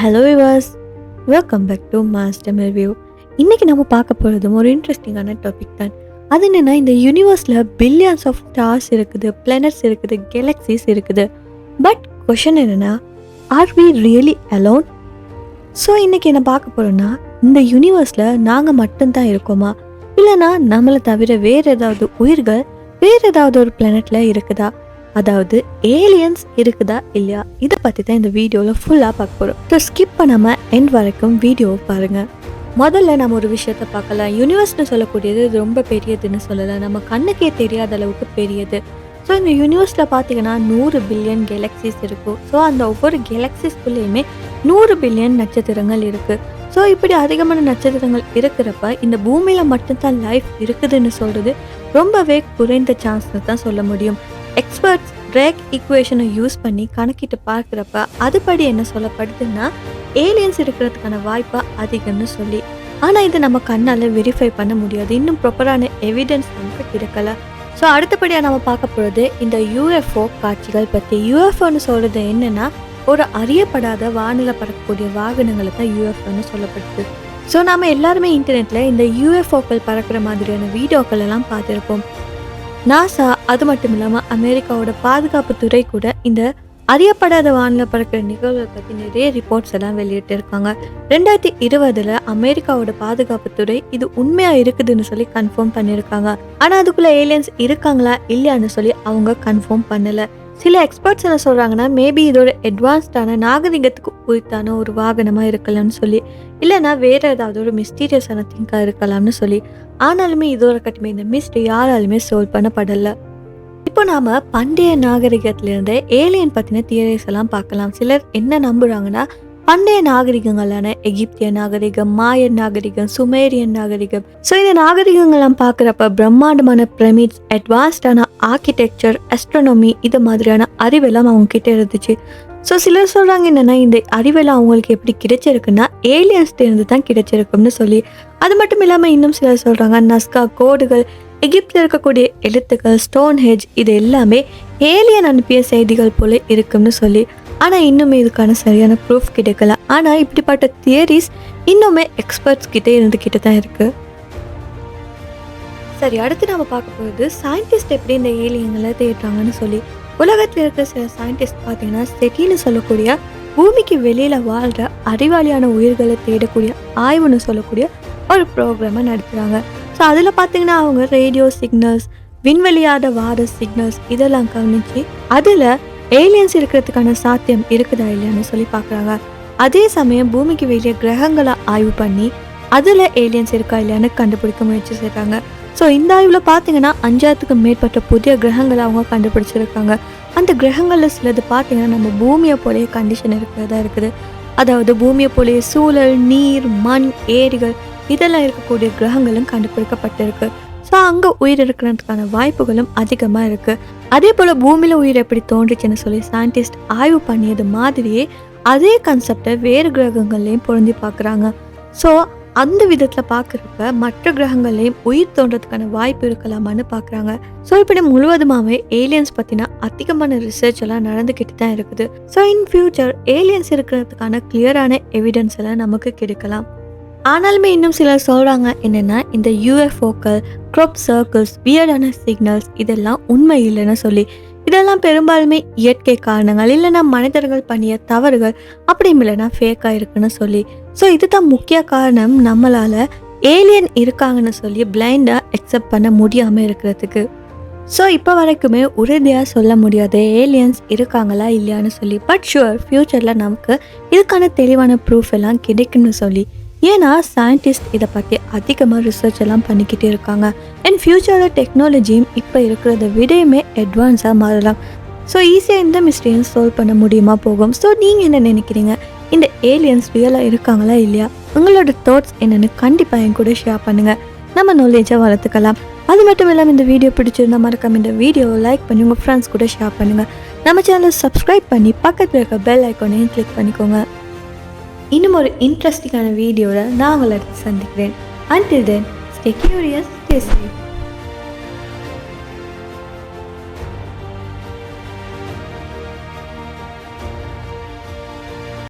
Hello விவாஸ், welcome back to master review. இன்றைக்கி நம்ம பார்க்க போகிறதும் ஒரு இன்ட்ரெஸ்டிங்கான டாபிக் தான். அது என்னென்னா, இந்த யூனிவர்ஸில் பில்லியன்ஸ் ஆஃப் ஸ்டார்ஸ் இருக்குது, பிளானட்ஸ் இருக்குது, கேலக்ஸிஸ் இருக்குது. பட் கொஷன் என்னென்னா, are we really alone? So இன்றைக்கி என்ன பார்க்க போகிறோன்னா, இந்த யூனிவர்ஸில் நாங்கள் மட்டும்தான் இருக்கோமா, இல்லைனா நம்மளை தவிர வேறு ஏதாவது உயிர்கள் வேறு ஏதாவது ஒரு பிளானட்டில் இருக்குதா, அதாவது ஏலியன்ஸ் இருக்குதா இல்லையா, இதை பற்றி தான் இந்த வீடியோவில் ஃபுல்லாக பார்க்க போகிறோம். ஸோ ஸ்கிப் பண்ணாமல் எண்ட் வரைக்கும் வீடியோவை பாருங்கள். முதல்ல நம்ம ஒரு விஷயத்தை பார்க்கலாம். யூனிவர்ஸ்னு சொல்லக்கூடியது இது ரொம்ப பெரியதுன்னு சொல்லலை, நம்ம கண்ணுக்கே தெரியாத அளவுக்கு பெரியது. ஸோ இந்த யூனிவர்ஸில் பார்த்தீங்கன்னா 100 பில்லியன் கேலக்சிஸ் இருக்கும். ஸோ அந்த ஒவ்வொரு கேலக்சிஸ்குள்ளேயுமே 100 பில்லியன் நட்சத்திரங்கள் இருக்குது. ஸோ இப்படி அதிகமான நட்சத்திரங்கள் இருக்கிறப்ப இந்த பூமியில் மட்டும்தான் லைஃப் இருக்குதுன்னு சொல்கிறது ரொம்பவே குறைந்த சான்ஸ்னு தான் சொல்ல முடியும். எக்ஸ்பர்ட்ஸ் ட்ரேக் ஈக்குவேஷனை யூஸ் பண்ணி கணக்கிட்டு பார்க்குறப்ப அதுபடி என்ன சொல்லப்படுதுன்னா, ஏலியன்ஸ் இருக்கிறதுக்கான வாய்ப்பு அதிகம்னு சொல்லி. ஆனால் இது நம்ம கண்ணால் வெரிஃபை பண்ண முடியாது, இன்னும் ப்ராப்பரான எவிடன்ஸ் நமக்கு கிடைக்கல. ஸோ அடுத்தபடியாக நம்ம பார்க்க போகிறது இந்த யூஎஃப்ஓ காட்சிகள் பற்றி. யூஎஃப்ஓன்னு சொல்கிறது என்னென்னா, ஒரு அறியப்படாத வானிலை பறக்கக்கூடிய வாகனங்களை தான் யூஎஃப்ஓன்னு சொல்லப்படுது. ஸோ நம்ம எல்லாருமே இன்டர்நெட்டில் இந்த யூஎஃப்ஓக்கள் பறக்கிற மாதிரியான வீடியோக்கள் எல்லாம் பார்த்துருப்போம். நாசா அது மட்டும் இல்லாமல் அமெரிக்காவோட பாதுகாப்பு துறை கூட இந்த அறியப்படாத வானிலை பறக்கிற நிகழ்வை பற்றி நிறைய ரிப்போர்ட்ஸ் எல்லாம் வெளியிட்டு இருக்காங்க. 2020 அமெரிக்காவோட பாதுகாப்பு துறை இது உண்மையாக இருக்குதுன்னு சொல்லி கன்ஃபார்ம் பண்ணியிருக்காங்க. ஆனால் அதுக்குள்ளே ஏலியன்ஸ் இருக்காங்களா இல்லையான்னு சொல்லி அவங்க கன்ஃபார்ம் பண்ணலை. சில எக்ஸ்பர்ட்ஸ் என்ன சொல்கிறாங்கன்னா, மேபி இதோட அட்வான்ஸ்டான நாகரிகத்துக்கு உரித்தான ஒரு வாகனமாக இருக்கலாம்னு சொல்லி, இல்லைனா வேறு ஏதாவது ஒரு மிஸ்டீரியஸான திங்காக இருக்கலாம்னு சொல்லி. ஆனாலுமே இதோட கட்டுமே இந்த மிஸ்ட்ரி யாராலுமே சால்வ் பண்ணப்படலை. இப்போ நாம் பண்டைய நாகரிகத்திலிருந்து ஏலியன் பற்றின தியரிஸ் எல்லாம் பார்க்கலாம். சிலர் என்ன நம்புகிறாங்கன்னா, பண்டைய நாகரிகங்களான எகிப்திய நாகரிகம், மாயன் நாகரிகம், சுமேரியன் நாகரிகம், ஸோ இந்த நாகரிகங்கள்லாம் பார்க்குறப்ப பிரம்மாண்டமான பிரமிட்ஸ், அட்வான்ஸ்டான ஆர்கிடெக்சர், அஸ்ட்ரானமி இது மாதிரியான அறிவெல்லாம் அவங்க கிட்ட இருந்துச்சு. ஸோ சிலர் சொல்கிறாங்க என்னென்னா, இந்த அறிவெல்லாம் அவங்களுக்கு எப்படி கிடைச்சிருக்குன்னா ஏலியன்ஸ்டேருந்து தான் கிடைச்சிருக்கும்னு சொல்லி. அது மட்டும் இல்லாமல் இன்னும் சிலர் சொல்கிறாங்க, நஸ்கா கோடுகள், எகிப்தில் இருக்கக்கூடிய எழுத்துக்கள், ஸ்டோன் ஹெஜ் இது எல்லாமே ஏலியன் அனுப்பிய செய்திகள் போல இருக்கும்னு சொல்லி. ஆனால் இன்னுமே இதுக்கான சரியான ப்ரூஃப் கிடைக்கல. ஆனால் இப்படிப்பட்ட தியரிஸ் இன்னுமே எக்ஸ்பர்ட்ஸ் கிட்டே இருந்துக்கிட்டு தான் இருக்குது. சரி, அடுத்து நம்ம பார்க்க போகிறது சயின்டிஸ்ட் எப்படி இந்த ஏலியன்களை தேடுறாங்கன்னு சொல்லி. உலகத்தில் இருக்கிற சில சயின்டிஸ்ட் பார்த்தீங்கன்னா, செட்டின்னு சொல்லக்கூடிய பூமிக்கு வெளியில் வாழ்கிற அறிவாளியான உயிர்களை தேடக்கூடிய ஆய்வுன்னு சொல்லக்கூடிய ஒரு ப்ரோக்ராமை நடத்துகிறாங்க. ஸோ அதில் பார்த்தீங்கன்னா அவங்க ரேடியோ சிக்னல்ஸ், விண்வெளியாத வார சிக்னல்ஸ் இதெல்லாம் கவனித்து அதில் ஏலியன்ஸ் இருக்கிறதுக்கான சாத்தியம் இருக்குதா இல்லையான்னு சொல்லி பார்க்குறாங்க. அதே சமயம் பூமிக்கு வெளியே கிரகங்களை ஆய்வு பண்ணி அதில் ஏலியன்ஸ் இருக்கா இல்லையான்னு கண்டுபிடிக்க முயற்சி செய்கிறாங்க. ஸோ இந்த ஆய்வில் பார்த்தீங்கன்னா 5000க்கும் மேற்பட்ட புதிய கிரகங்களை அவங்க கண்டுபிடிச்சிருக்காங்க. அந்த கிரகங்களில் சிலது பார்த்தீங்கன்னா நம்ம பூமியை போலேயே கண்டிஷன் இருக்கிறதா இருக்குது. அதாவது பூமியை போலேயே சூழல், நீர், மண், ஏரிகள் இதெல்லாம் இருக்கக்கூடிய கிரகங்களும் கண்டுபிடிக்கப்பட்டிருக்கு. ஸோ அங்கே உயிர் இருக்கிறதுக்கான வாய்ப்புகளும் அதிகமாக இருக்குது. அதே போல் பூமியில் உயிர் எப்படி தோன்றுச்சுன்னு சொல்லி சயின்டிஸ்ட் ஆய்வு பண்ணியது மாதிரியே அதே கான்செப்டை வேறு கிரகங்கள்லையும் பொருந்தி பார்க்குறாங்க. ஸோ அந்த விதத்தில் பார்க்குறப்ப மற்ற கிரகங்கள்லையும் உயிர் தோன்றதுக்கான வாய்ப்பு இருக்கலாமான்னு பார்க்குறாங்க. ஸோ இப்படி முழுவதுமாகவே ஏலியன்ஸ் பற்றினா அதிகமான ரிசர்ச் எல்லாம் நடந்துக்கிட்டு தான் இருக்குது. ஸோ இன் ஃபியூச்சர் ஏலியன்ஸ் இருக்கிறதுக்கான கிளியரான எவிடன்ஸ் எல்லாம் நமக்கு கிடைக்கலாம். ஆனாலுமே இன்னும் சிலர் சொல்கிறாங்க என்னென்னா, இந்த யூஎஃப்ஓக்கள், க்ரோப் சர்க்கிள்ஸ், வியர்டான சிக்னல்ஸ் இதெல்லாம் உண்மை இல்லைன்னு சொல்லி. இதெல்லாம் பெரும்பாலுமே இயற்கை காரணங்கள், இல்லைனா மனிதர்கள் பண்ணிய தவறுகள், அப்படி இல்லைனா ஃபேக்காக இருக்குன்னு சொல்லி. ஸோ இதுதான் முக்கிய காரணம் நம்மளால் ஏலியன் இருக்காங்கன்னு சொல்லி பிளைண்டாக அக்செப்ட் பண்ண முடியாமல் இருக்கிறதுக்கு. ஸோ இப்போ வரைக்குமே உறுதியாக சொல்ல முடியாது ஏலியன்ஸ் இருக்காங்களா இல்லையான்னு சொல்லி. பட் ஷுவர் ஃப்யூச்சரில் நமக்கு இதுக்கான தெளிவான ப்ரூஃப் எல்லாம் கிடைக்குன்னு சொல்லி. ஏன்னா சயின்டிஸ்ட் இதை பற்றி அதிகமாக ரிசர்ச் எல்லாம் பண்ணிக்கிட்டே இருக்காங்க. அண்ட் ஃப்யூச்சரில் டெக்னாலஜியும் இப்போ இருக்கிறத விடையுமே அட்வான்ஸாக மாறலாம். ஸோ ஈஸியாக இந்த மிஸ்டேக்ஸ் சால்வ் பண்ண முடியுமா போகும். ஸோ நீங்கள் என்ன நினைக்கிறீங்க, இந்த ஏலியன்ஸ் ரியலாக இருக்காங்களா இல்லையா? உங்களோட தாட்ஸ் என்னென்னு கண்டிப்பாக என் கூட ஷேர் பண்ணுங்கள், நம்ம நாலேஜை வளர்த்துக்கலாம். அது மட்டும் இல்லாமல் இந்த வீடியோ பிடிச்சிருந்தா மறக்காம இந்த வீடியோவை லைக் பண்ணி உங்கள் ஃப்ரெண்ட்ஸ் கூட ஷேர் பண்ணுங்கள். நம்ம சேனலை சப்ஸ்கிரைப் பண்ணி பக்கத்தில் இருக்க பெல் ஐக்கானையும் கிளிக் பண்ணிக்கோங்க. இன்னும் ஒரு இன்ட்ரெஸ்டிங்கான வீடியோவில் நான் உங்களை சந்திக்கிறேன். Until then, stay curious, stay safe.